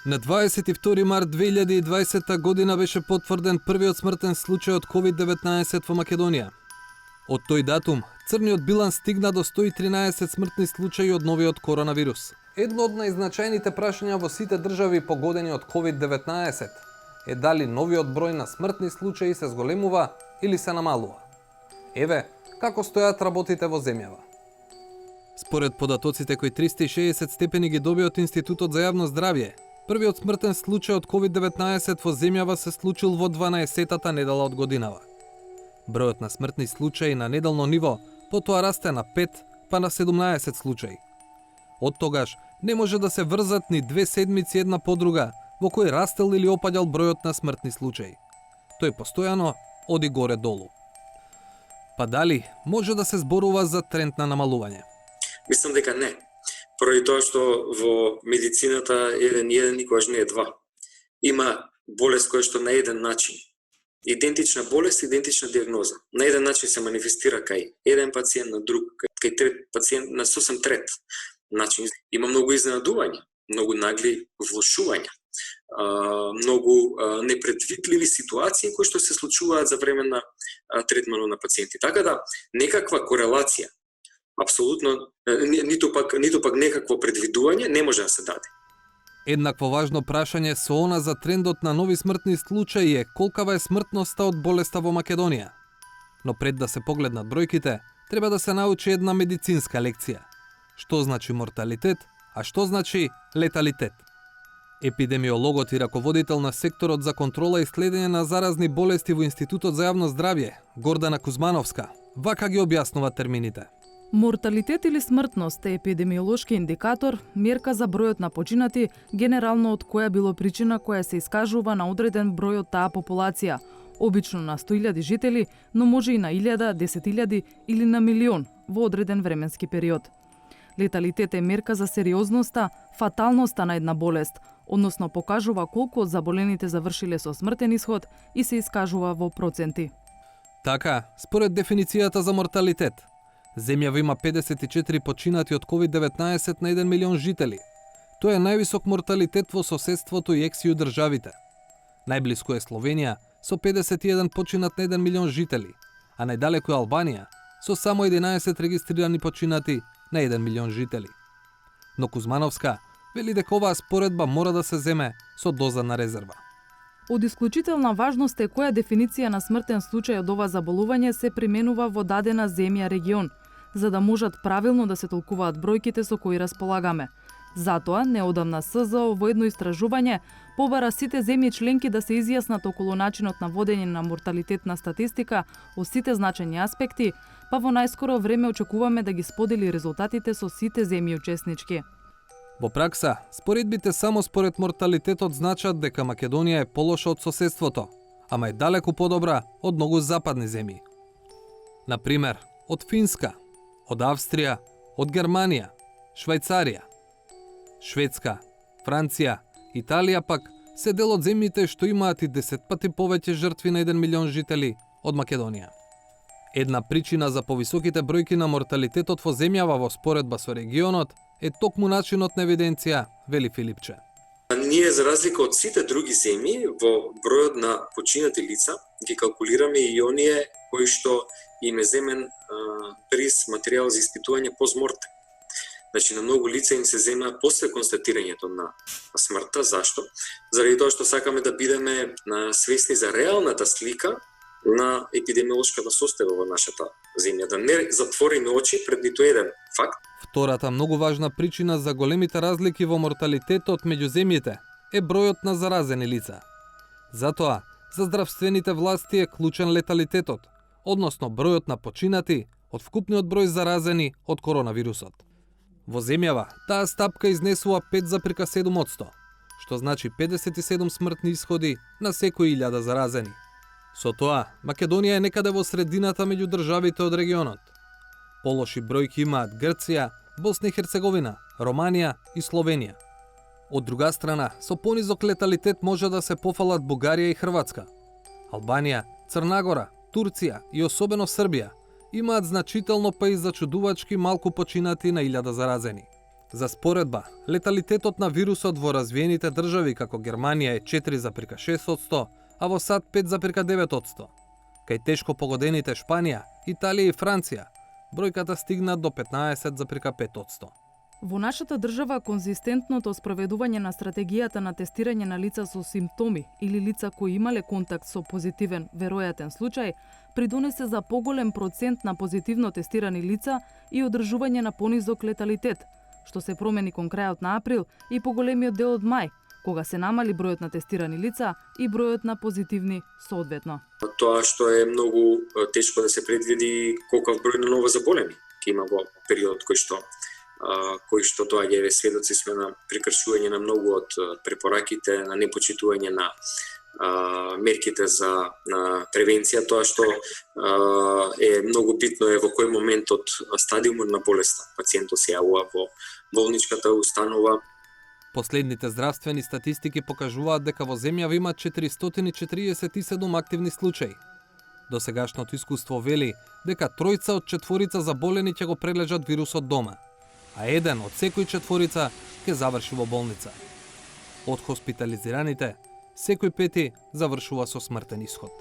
На 22 март 2020 година беше потврден првиот смртен случај од COVID-19 во Македонија. Од тој датум, црниот биланс стигна до 113 смртни случаи од новиот коронавирус. Едно од најзначајните прашања во сите држави погодени од COVID-19 е дали новиот број на смртни случаи се зголемува или се намалува. Еве, како стојат работите во земјава. Според податоците кои 360 степени ги доби од Институтот за јавно здравје, првиот смртен случај од COVID-19 во земјава се случил во 12-тата недела од годинава. Бројот на смртни случаи на неделно ниво потоа расте на 5 па на 17 случаи. Од тогаш не може да се врзат ни 2 седмици една по друга во кој растел или опаѓал бројот на смртни случаи. Тој постојано оди горе-долу. Па дали може да се зборува за тренд на намалување? Мислам дека не. Поради тоа што во медицината 1+1 никогаш не е 2. Има болест која што на еден начин, идентична болест, идентична диагноза. На еден начин се манифестира кај еден пациент, на друг, кај трет пациент на сосем трет начин. Има многу изненадувања, многу нагли влошувања, многу непредвидливи ситуации кои што се случуваат за време на третманот на пациенти. Така да некаква корелација, апсолутно ниту пак некакво предвидување не може да се даде. Еднакво важно прашање со она за трендот на нови смртни случаи е колкава е смртноста од болеста во Македонија. Но пред да се погледнат бројките, треба да се научи една медицинска лекција. Што значи морталитет, а што значи леталитет? Епидемиологот и раководител на секторот за контрола и следење на заразни болести во Институтот за јавно здравје, Гордана Кузмановска, вака ги објаснува термините. Морталитет или смртност е епидемиолошки индикатор, мерка за бројот на починати, генерално од која било причина која се искажува на одреден број од таа популација, обично на 100.000 жители, но може и на 1.000, 10.000 или на милион во одреден временски период. Леталитет е мерка за сериозноста, фаталноста на една болест, односно покажува колку од заболените завршиле со смртен исход и се искажува во проценти. Така, според дефиницијата за морталитет, земјава има 54 починати од COVID-19 на 1 милион жители. Тоа е највисок морталитет во соседството и ексију државите. Најблиску е Словенија со 51 починат на 1 милион жители, а најдалеку е Албанија со само 11 регистрирани починати на 1 милион жители. Но Кузмановска вели дека оваа споредба мора да се земе со доза на резерва. Од исклучителна важност е која дефиниција на смртен случај од ова заболување се применува во дадена земја регион, за да можат правилно да се толкуваат бројките со кои располагаме. Затоа, неодамна СЗО во едно истражување побара сите земји членки да се изјаснат околу начинот на водење на морталитетна статистика од сите значајни аспекти, па во најскоро време очекуваме да ги сподели резултатите со сите земји учеснички. Во пракса, споредбите само според морталитетот значат дека Македонија е полоша од соседството, ама е далеку подобра од многу западни земји. Например, од Финска, од Австрија, од Германија, Швајцарија. Шведска, Франција, Италија пак се дел од земјите што имаат и 10 пати повеќе жртви на 1 милион жители од Македонија. Една причина за повисоките бројки на морталитетот во земјава во споредба со регионот е токму начинот на евиденција, вели Филипче. Ние, за разлика од сите други земји, во бројот на починати лица ги калкулираме и оние кои што им е земен приз материјал за испитување постмортем. Значи, на многу лица им се зема после констатирањето на смртта. Зашто? Заради тоа што сакаме да бидеме свесни за реалната слика на епидемиолошката состојба во нашата земја, да не затвориме очи пред ниту еден факт. Втората многу важна причина за големите разлики во морталитетот меѓу земјите е бројот на заразени лица. Затоа, за здравствените власти е клучен леталитетот, односно бројот на починати од вкупниот број заразени од коронавирусот. Во земјава, таа стапка изнесува 5,7%, што значи 57 смртни исходи на секој 1000 заразени. Со тоа, Македонија е некаде во средината меѓу државите од регионот. Полоши бројки имаат Грција, Босна и Херцеговина, Романија и Словенија. Од друга страна, со понизок леталитет може да се пофалат Бугарија и Хрватска. Албанија, Црна Гора, Турција и особено Србија имаат значително па и зачудувачки малку починати на 1000 заразени. За споредба, леталитетот на вирусот во развиените држави како Германија е 4,6%, а во САД 5,9%. Кај тешко погодените Шпанија, Италија и Франција, бројката стигна до 15,5%. Во нашата држава конзистентното спроведување на стратегијата на тестирање на лица со симптоми или лица кои имале контакт со позитивен веројатен случај придонесе за поголем процент на позитивно тестирани лица и одржување на понизок леталитет, што се промени кон крајот на април и поголемиот дел од мај, кога се намали бројот на тестирани лица и бројот на позитивни соодветно. Тоа што е многу тешко да се предвиди колков број на ново заболени ќе има во период кој што тоа ја сведоци сме на прекршување на многу од препораките, на непочитување на мерките за превенција, тоа што е многу битно е во кој момент од стадиумот на болеста пациентот се јавува во болничката установа. Последните здравствени статистики покажуваат дека во земјава има 447 активни случаи. Досегашното искуство вели дека 3 од 4 заболени ќе го прележат вирусот дома, а 1 од секој 4 ќе заврши во болница. Од хоспитализираните, секој 5 завршува со смртен исход.